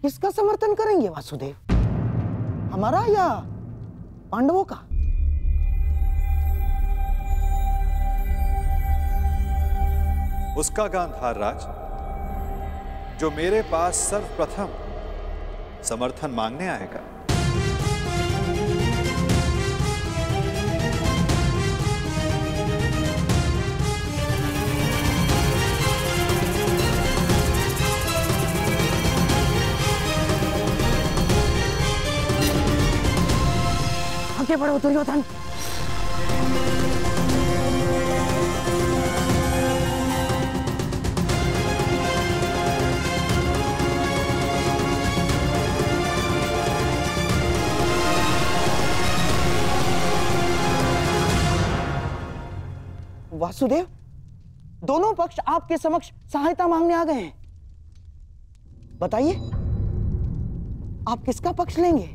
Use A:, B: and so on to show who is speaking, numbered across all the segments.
A: किसका समर्थन करेंगे वासुदेव, हमारा या पांडवों का?
B: उसका गांधार राज जो मेरे पास सर्वप्रथम समर्थन मांगने आएगा।
A: आगे बढ़ो दुर्योधन। वासुदेव, दोनों पक्ष आपके समक्ष सहायता मांगने आ गए हैं। बताइए, आप किसका पक्ष लेंगे?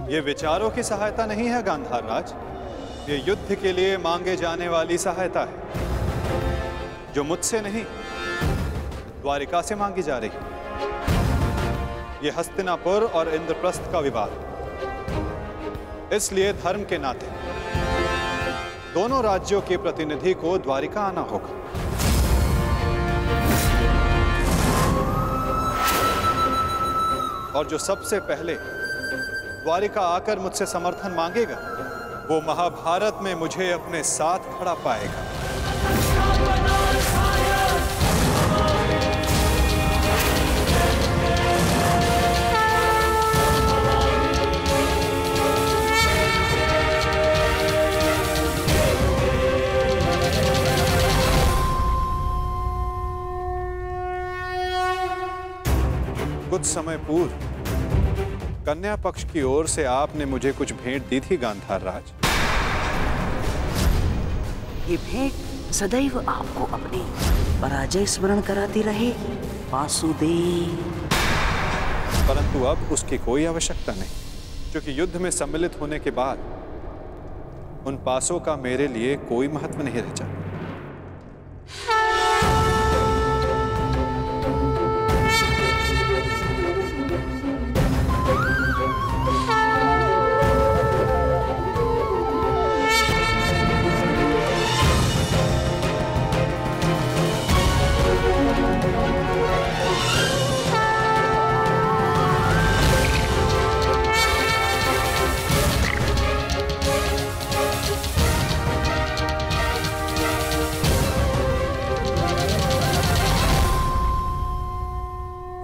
B: ये विचारों की सहायता नहीं है गांधार राज, ये युद्ध के लिए मांगे जाने वाली सहायता है, जो मुझसे नहीं द्वारिका से मांगी जा रही है। यह हस्तिनापुर और इंद्रप्रस्थ का विवाद, इसलिए धर्म के नाते दोनों राज्यों के प्रतिनिधि को द्वारिका आना होगा। और जो सबसे पहले द्वारिका आकर मुझसे समर्थन मांगेगा, वो महाभारत में मुझे अपने साथ खड़ा पाएगा। कुछ समय पूर्व कन्या पक्ष की ओर से आपने मुझे कुछ भेंट दी थी गांधार राज।
C: ये भेंट सदैव आपको अपनी पराजय स्मरण कराती रहे वासुदेव।
B: परंतु अब उसकी कोई आवश्यकता नहीं, क्योंकि युद्ध में सम्मिलित होने के बाद उन पासों का मेरे लिए कोई महत्व नहीं रह जाता।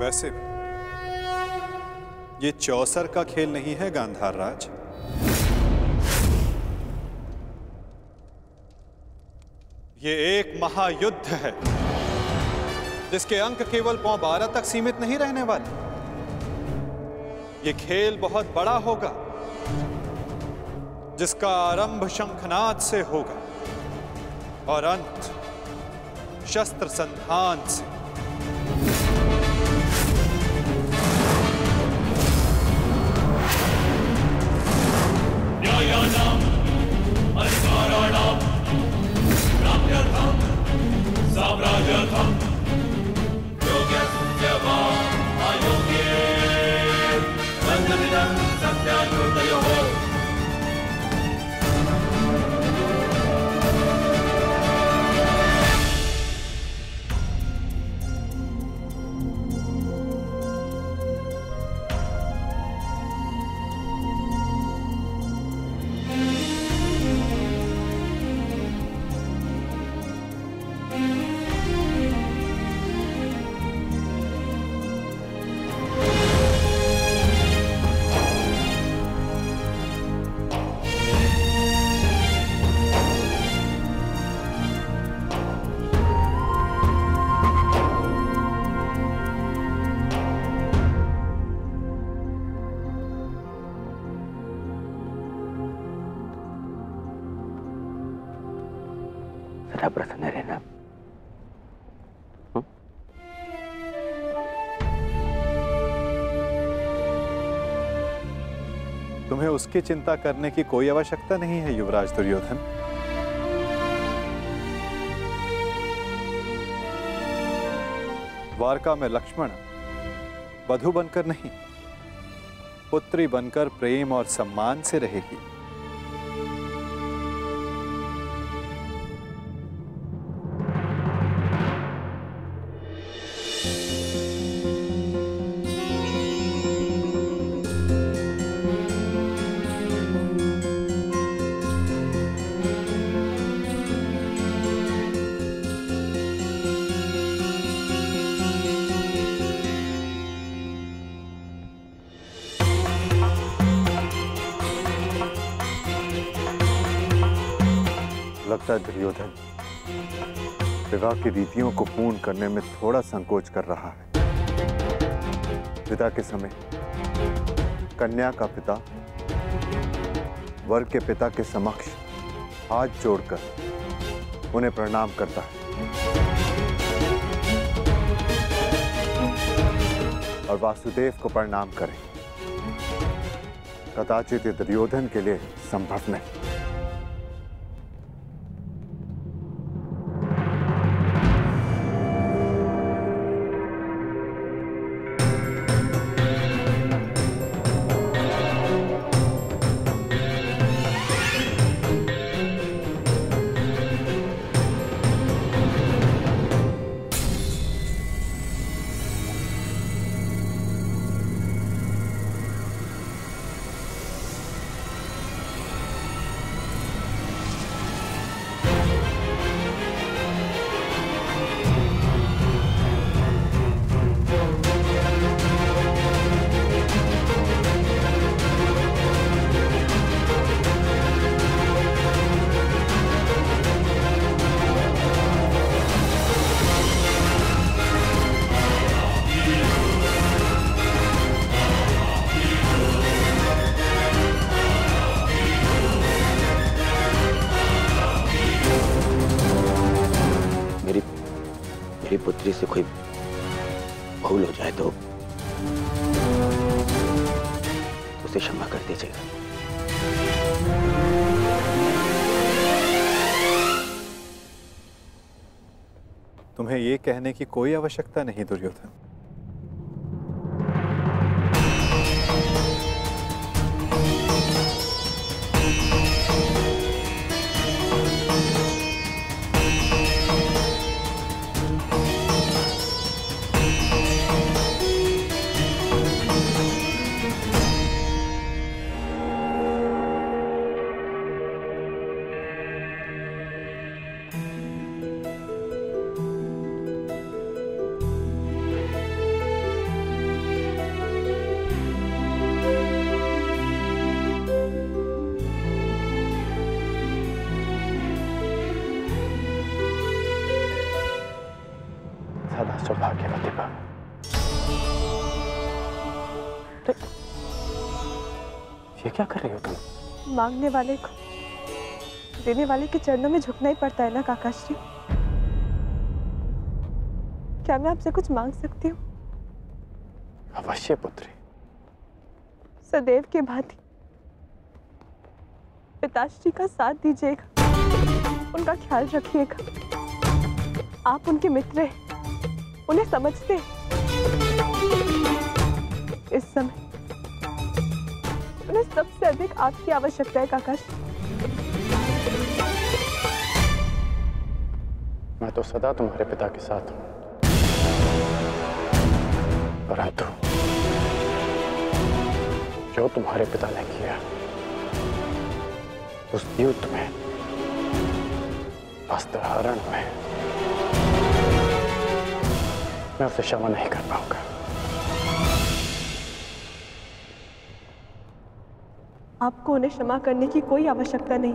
B: वैसे भी ये चौसर का खेल नहीं है गांधार राज। ये एक महायुद्ध है, जिसके अंक केवल पौ 12 तक सीमित नहीं रहने वाले। ये खेल बहुत बड़ा होगा, जिसका आरंभ शंखनाद से होगा और अंत शस्त्र संधान से।
D: न्यायानाम् अधिकाराणाम् प्राप्त्यर्थम् साम्राज्यार्थम् योग्यस्य वा अयोग्ये बन्धनिदं सत्याकृतयोः।
C: सदा प्रसन्न रहना।
B: तुम्हें उसकी चिंता करने की कोई आवश्यकता नहीं है युवराज दुर्योधन। द्वारका में लक्ष्मण वधू बनकर नहीं, पुत्री बनकर प्रेम और सम्मान से रहेगी। लगता है दुर्योधन विवाह की रीतियों को पूर्ण करने में थोड़ा संकोच कर रहा है। विदा के समय कन्या का पिता वर के पिता के समक्ष हाथ जोड़कर उन्हें प्रणाम करता है और वासुदेव को प्रणाम करें। कदाचित दुर्योधन के लिए संभव नहीं।
C: मेरी पुत्री से कोई भूल हो जाए तो उसे क्षमा कर दीजिएगा।
B: तुम्हें यह कहने की कोई आवश्यकता नहीं दुर्योधन।
E: सदा सौभाग्यवती भव। ये क्या कर रही हो तुम?
F: मांगने वाले को देने वाले के चरणों में झुकना ही पड़ता है ना काकाश जी। क्या मैं आपसे कुछ मांग सकती हूँ?
E: अवश्य पुत्री।
F: सदैव के भांति पिताश्री का साथ दीजिएगा, उनका ख्याल रखिएगा। आप उनके मित्र हैं, उन्हें समझते हैं। इस समय उन्हें सबसे अधिक आपकी आवश्यकता है काकाश।
E: मैं तो सदा तुम्हारे पिता के साथ हूं, परंतु जो तुम्हारे पिता ने किया उस युद्ध में, वस्त्रहरण में, मैं उसे क्षमा नहीं कर पाऊंगा।
F: आपको उन्हें क्षमा करने की कोई आवश्यकता नहीं,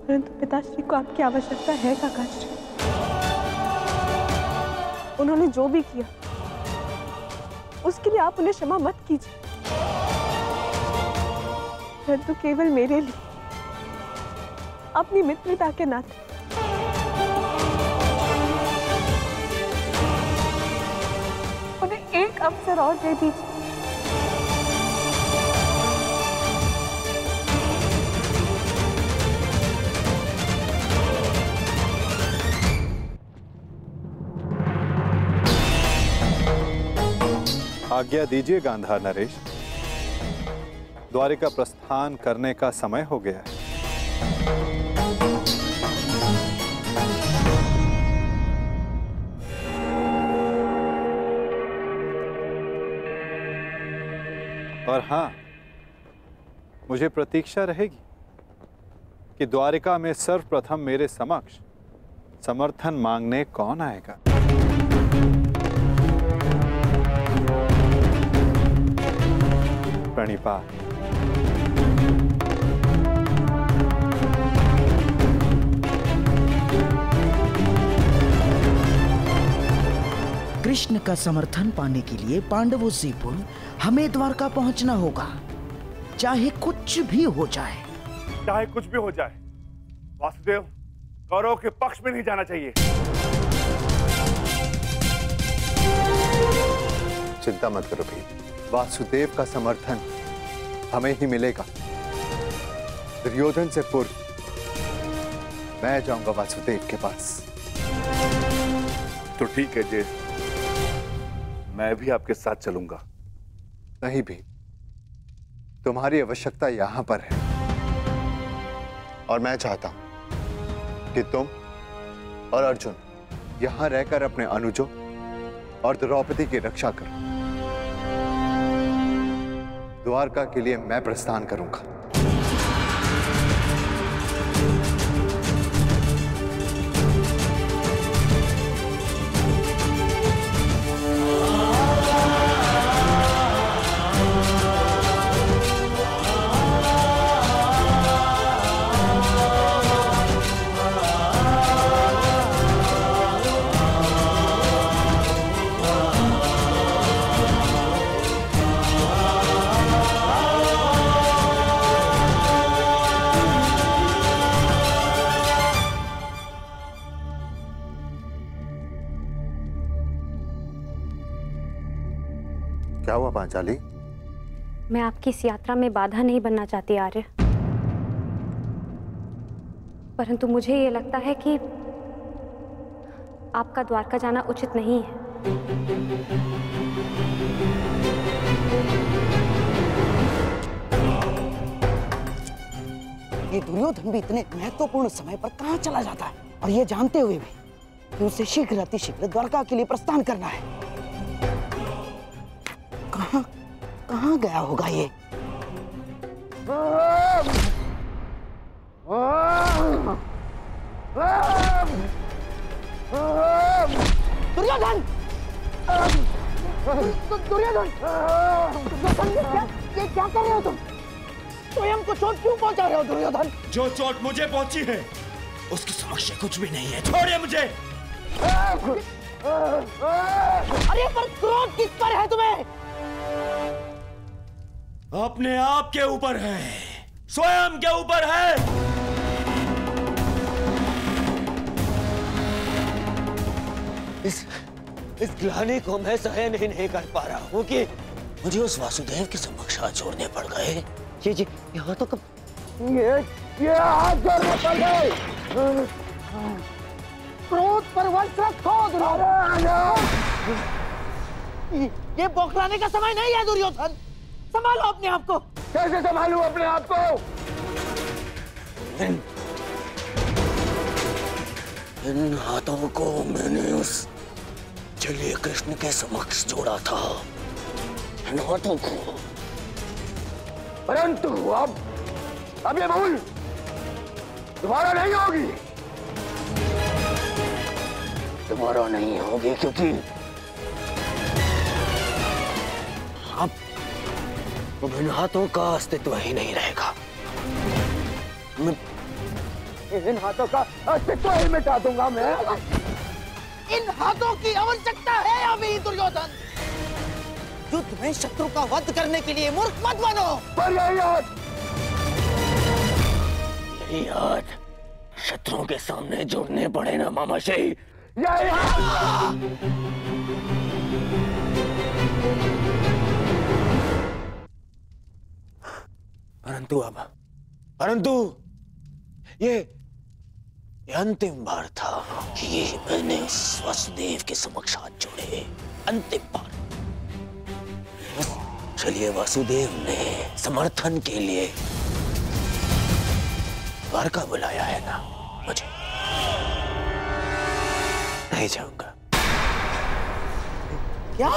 F: परंतु पिताश्री को आपकी आवश्यकता है काकाश्री। उन्होंने जो भी किया उसके लिए आप उन्हें क्षमा मत कीजिए, परंतु केवल मेरे लिए, अपनी मित्रता के नाते उन्हें एक अवसर और दे दीजिए।
B: आज्ञा दीजिए गांधार नरेश, द्वारिका प्रस्थान करने का समय हो गया है। और हाँ, मुझे प्रतीक्षा रहेगी कि द्वारिका में सर्वप्रथम मेरे समक्ष समर्थन मांगने कौन आएगा। प्रणिपात।
A: कृष्ण का समर्थन पाने के लिए पांडवों से पूर्व हमें द्वारका पहुंचना होगा, चाहे कुछ भी हो जाए।
G: चाहे कुछ भी हो जाए, वासुदेव कौरवों के पक्ष में नहीं जाना चाहिए।
B: चिंता मत करो भाई, वासुदेव का समर्थन हमें ही मिलेगा। दुर्योधन से पूर्व मैं जाऊंगा वासुदेव के पास।
G: तो ठीक है जय, मैं भी आपके साथ चलूंगा।
B: नहीं भी, तुम्हारी आवश्यकता यहां पर है और मैं चाहता हूं कि तुम और अर्जुन यहां रहकर अपने अनुजों और द्रौपदी की रक्षा करो। द्वारका के लिए मैं प्रस्थान करूंगा। क्या हुआ पांचाली?
H: मैं आपकी इस यात्रा में बाधा नहीं बनना चाहती आर्य, परंतु मुझे ये लगता है कि आपका द्वारका जाना उचित नहीं है।
A: ये दुर्योधन भी इतने महत्वपूर्ण समय पर कहां चला जाता है, और ये जानते हुए भी कि उसे शीघ्र अतिशीघ्र द्वारका के लिए प्रस्थान करना है। कहां गया होगा ये? दुर्योधन! दुर्योधन! ये क्या कर रहे हो तुम? स्वयं को चोट क्यों पहुंचा रहे हो दुर्योधन?
D: जो चोट मुझे पहुंची है उसके समक्ष कुछ भी नहीं है, छोड़िए मुझे।
A: अरे पर क्रोध किस पर है तुम्हें?
D: अपने आप के ऊपर है, स्वयं के ऊपर है।
C: इस ग्लानि को मैं सहन ही नहीं कर पा रहा हूँ कि मुझे उस वासुदेव के समक्ष हाथ छोड़ने पड़ गए। जी यहाँ तो कब
A: ये हाथ जोड़ने पड़ गए। क्रोध पर वश रखो दुर्योधन। ये बौखलाने का समय नहीं है दुर्योधन, संभालो अपने आप को। कैसे संभालूं अपने आप को?
C: इन हाथों को मैंने उस जलीय कृष्ण के समक्ष जोड़ा था, इन हाथों को।
G: परंतु अब ये भूल दोबारा नहीं होगी।
C: दोबारा नहीं होगी क्योंकि अब इन हाथों का अस्तित्व ही नहीं रहेगा।
G: इन हाथों का अस्तित्व ही मिटा दूंगा मैं।
A: इन हाथों की आवश्यकता है अभी दुर्योधन। युद्ध में शत्रु का वध करने के लिए मूर्ख मत बनो।
G: पर
C: यही हाथ शत्रुओं के सामने जोड़ने पड़े ना मामाश्री।
G: यही हाथ।
C: परंतु ये अंतिम बार था कि मैंने उस वासुदेव के समक्ष हाथ जोड़े। अंतिम बार। उसके लिए वासुदेव ने समर्थन के लिए द्वारका बुलाया है ना मुझे। नहीं जाऊंगा।
A: क्या?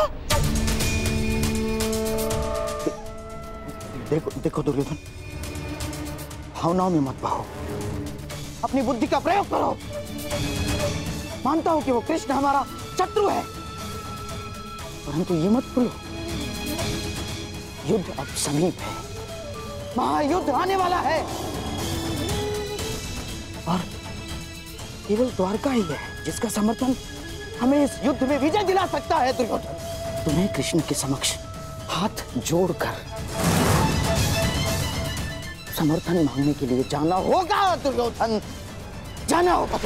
A: देखो दुर्योधन, भावनाओं में मत बहो, अपनी बुद्धि का प्रयोग करो। मानता हूं कि वो कृष्ण हमारा शत्रु है, परंतु ये मत भूलो, युद्ध अब समीप है, महायुद्ध आने वाला है, और केवल द्वारका ही है जिसका समर्थन हमें इस युद्ध में विजय दिला सकता है। दुर्योधन, तुम्हें कृष्ण के समक्ष हाथ जोड़कर समर्थन मांगने के लिए जाना होगा। दुर्योधन, जाना होगा।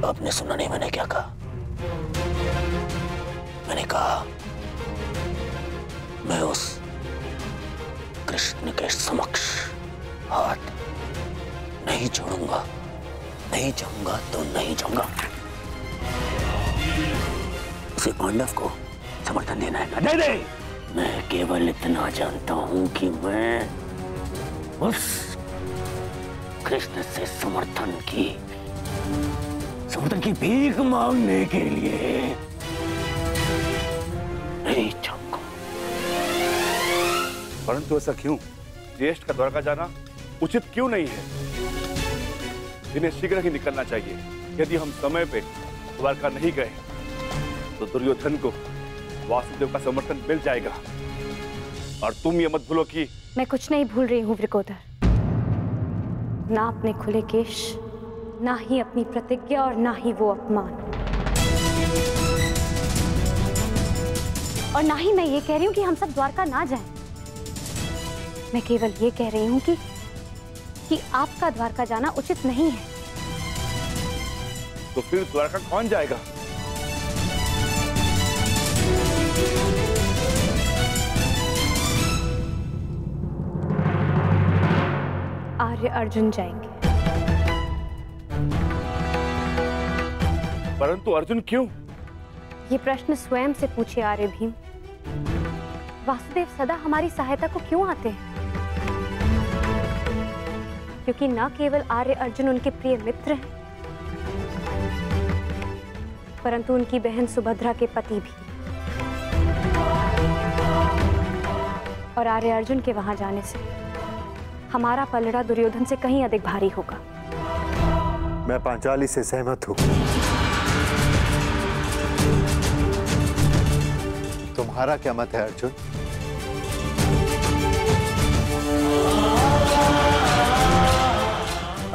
C: आपने सुना नहीं मैंने क्या कहा? मैंने कहा मैं उस कृष्ण के समक्ष हाथ नहीं जोड़ूंगा। नहीं जाऊंगा तो नहीं जाऊंगा। उसे पांडव को समर्थन देना है ना, दे दे। मैं केवल इतना जानता हूं कि मैं उस कृष्ण से समर्थन की भीख मांगने के लिए नहीं जाऊंगा।
G: परंतु ऐसा क्यों? ज्येष्ठ का द्वारका जाना उचित क्यों नहीं है? इन्हें शीघ्र ही निकलना चाहिए। यदि हम समय पे द्वारका नहीं गए तो दुर्योधन को वासुदेव का समर्थन मिल जाएगा। और तुम ये मत भूलो कि
H: मैं कुछ नहीं भूल रही हूँ वृकोदर, ना अपने खुले केश, ना ही अपनी प्रतिज्ञा, और ना ही वो अपमान, और ना ही मैं ये कह रही हूँ कि हम सब द्वारका ना जाएं। मैं केवल ये कह रही हूँ कि आपका द्वारका जाना उचित नहीं है।
G: तो फिर द्वारका कौन जाएगा?
H: आर्य अर्जुन जाएंगे।
G: परंतु अर्जुन क्यों?
H: ये प्रश्न स्वयं से पूछे आर्य भीम। वासुदेव सदा हमारी सहायता को क्यों आते हैं? क्योंकि न केवल आर्य अर्जुन उनके प्रिय मित्र हैं, परंतु उनकी बहन सुभद्रा के पति भी। और आर्य अर्जुन के वहां जाने से हमारा पलड़ा दुर्योधन से कहीं अधिक भारी होगा।
I: मैं पांचाली से सहमत हूं। तुम्हारा क्या मत है अर्जुन?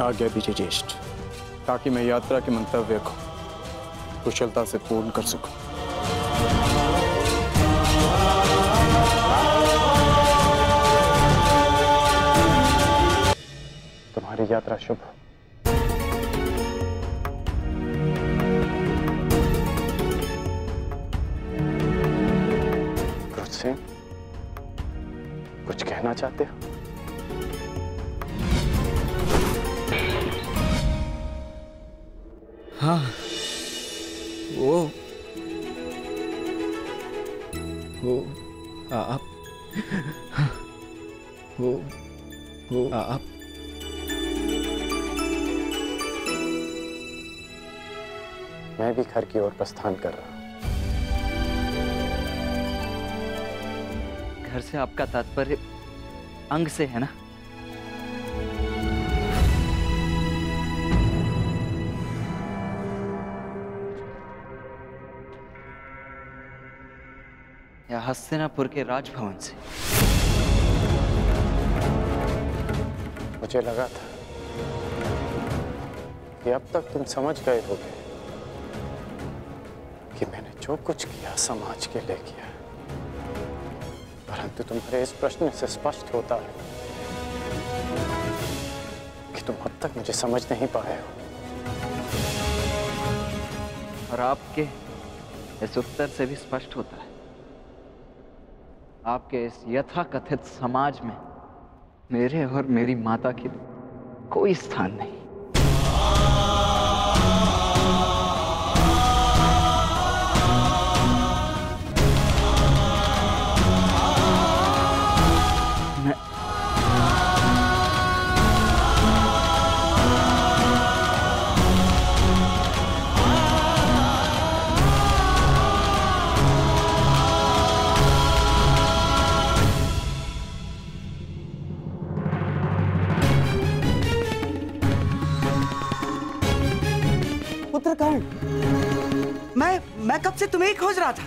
E: आज्ञा दीजिए ज्येष्ठ, ताकि मैं यात्रा के मंतव्य को कुशलता से पूर्ण कर सकूं। तुम्हारी यात्रा शुभ हो। क्रुद्धसेन, कुछ कहना चाहते हो?
D: हाँ, वो आप
E: मैं भी घर की ओर प्रस्थान कर रहा हूं।
J: घर से आपका तात्पर्य अंग से है ना? या हस्तिनापुर के राजभवन से?
E: मुझे लगा था कि अब तक तुम समझ गए होगे कि मैंने जो कुछ किया समाज के लिए किया, परंतु तुम्हारे इस प्रश्न से स्पष्ट होता है कि तुम अब तक मुझे समझ नहीं पाए हो।
J: और आपके इस उत्तर से भी स्पष्ट होता है, आपके इस यथाकथित समाज में मेरे और मेरी माता की कोई स्थान नहीं।
A: पुत्र कर्ण, मैं कब से तुम्हें ही खोज रहा था।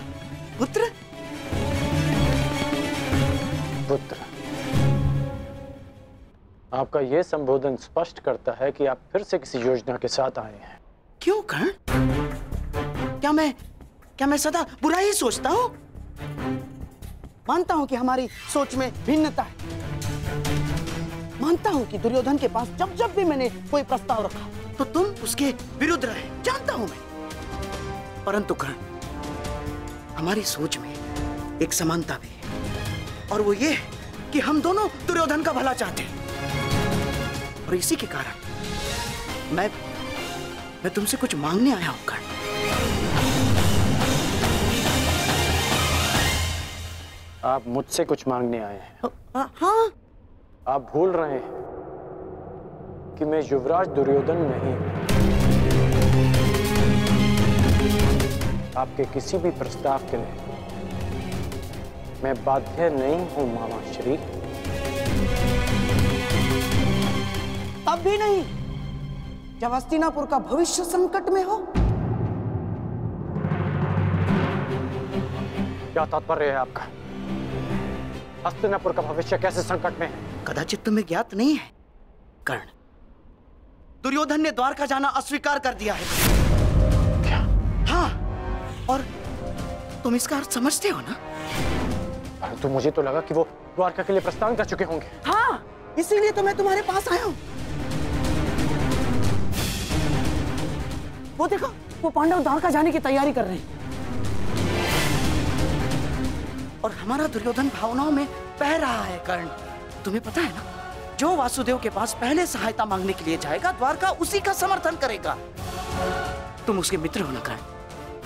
A: पुत्र
E: पुत्र, आपका यह संबोधन स्पष्ट करता है कि आप फिर से किसी योजना के साथ आए हैं।
A: क्यों कर्ण? क्या मैं सदा बुरा ही सोचता हूँ? मानता हूँ कि हमारी सोच में भिन्नता है। मानता हूँ कि दुर्योधन के पास जब भी मैंने कोई प्रस्ताव रखा तो तुम उसके विरुद्ध रहे, जानता हूँ मैं। परंतु कर्ण, हमारी सोच में एक समानता भी है, और वो ये कि हम दोनों दुर्योधन का भला चाहते हैं। और इसी के कारण मैं तुमसे कुछ मांगने आया हूं कर्ण।
E: आप मुझसे कुछ मांगने आए हैं?
A: हाँ।
E: आप भूल रहे हैं कि मैं युवराज दुर्योधन नहीं हूं। आपके किसी भी प्रस्ताव के लिए मैं बाध्य नहीं हूं मामा श्री।
A: तब भी नहीं जब हस्तिनापुर का भविष्य संकट में हो।
E: क्या तात्पर्य है आपका? हस्तिनापुर का भविष्य कैसे संकट में है?
A: कदाचित तुम्हें ज्ञात नहीं है कर्ण, दुर्योधन ने द्वारका जाना अस्वीकार कर दिया है।
E: क्या?
A: हाँ, और तुम इसका अर्थ समझते हो ना?
E: परंतु मुझे तो लगा कि वो द्वारका के लिए प्रस्थान कर चुके होंगे।
A: हाँ, इसीलिए तो मैं तुम्हारे पास आया हूं। वो देखो, वो पांडव द्वारका जाने की तैयारी कर रहे हैं। और हमारा दुर्योधन भावनाओं में बह रहा है कर्ण। तुम्हें पता है ना, जो वासुदेव के पास पहले सहायता मांगने के लिए जाएगा, द्वारका उसी का समर्थन करेगा। तुम उसके मित्र हो ना कर्ण।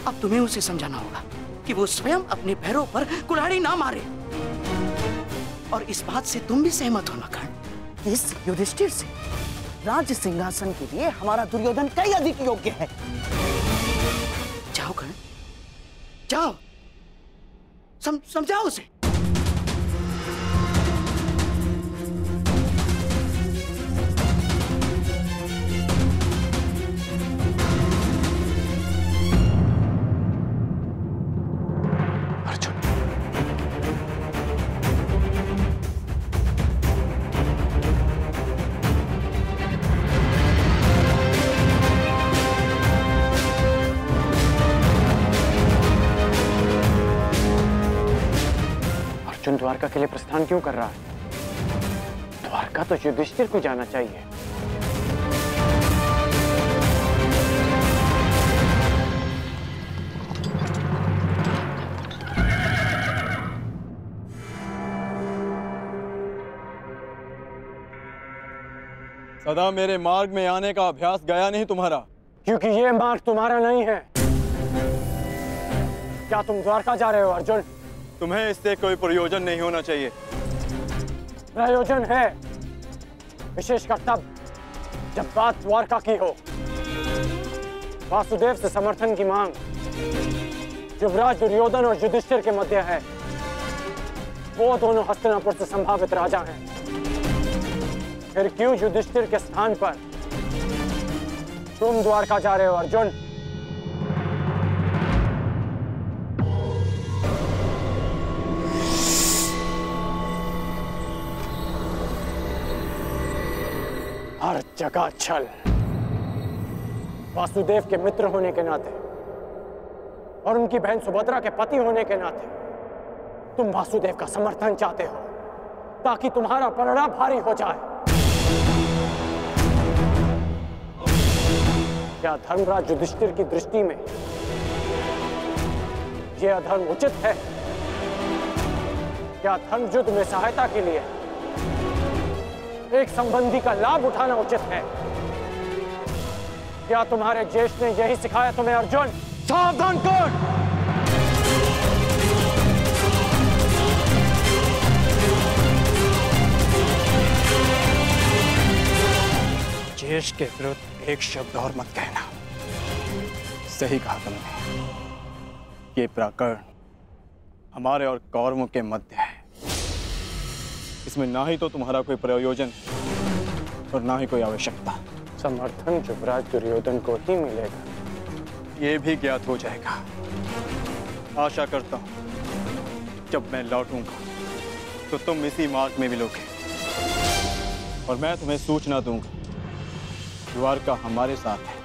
A: अब तुम्हें उसे समझाना होगा कि वो स्वयं अपने पैरों पर कुल्हाड़ी ना मारे। और इस बात से तुम भी सहमत हो ना कर्ण? इस युधिष्ठिर से राज्य सिंहासन के लिए हमारा दुर्योधन कई अधिक योग्य है। जाओ कर्ण, जाओ, समझाओ उसे।
E: अर्जुन द्वारका के लिए प्रस्थान क्यों कर रहा है? द्वारका तो युधिष्ठिर को जाना चाहिए।
K: सदा मेरे मार्ग में आने का अभ्यास गया नहीं तुम्हारा।
E: क्योंकि ये मार्ग तुम्हारा नहीं है। क्या तुम द्वारका जा रहे हो अर्जुन?
K: तुम्हें इससे कोई प्रयोजन नहीं होना चाहिए।
E: प्रयोजन है, विशेषकर तब जब बात द्वारका की हो। वासुदेव से समर्थन की मांग युवराज दुर्योधन और युधिष्ठिर के मध्य है। वो दोनों हस्तिनापुर से संभावित राजा हैं। फिर क्यों युधिष्ठिर के स्थान पर तुम द्वारका जा रहे हो अर्जुन? हर जगह छल। वासुदेव के मित्र होने के नाते और उनकी बहन सुभद्रा के पति होने के नाते तुम वासुदेव का समर्थन चाहते हो ताकि तुम्हारा परिणाम भारी हो जाए। क्या धर्मराज युधिष्ठिर की दृष्टि में यह अधर्म उचित है? क्या धर्म युद्ध में सहायता के लिए एक संबंधी का लाभ उठाना उचित है? क्या तुम्हारे ज्येष्ठ ने यही सिखाया तुम्हें अर्जुन? सावधान कर! ज्येष्ठ के विरुद्ध एक शब्द और मत कहना।
K: सही कहा तुमने। ये प्रकरण हमारे और कौरवों के मध्य है। इसमें ना ही तो तुम्हारा कोई प्रयोजन और ना ही कोई आवश्यकता।
E: समर्थन युवराज दुर्योधन को ही मिलेगा
K: ये भी ज्ञात हो जाएगा। आशा करता हूं जब मैं लौटूंगा तो तुम इसी मार्ग में मिलोगे और मैं तुम्हें सूचना दूंगा द्वारका हमारे साथ है।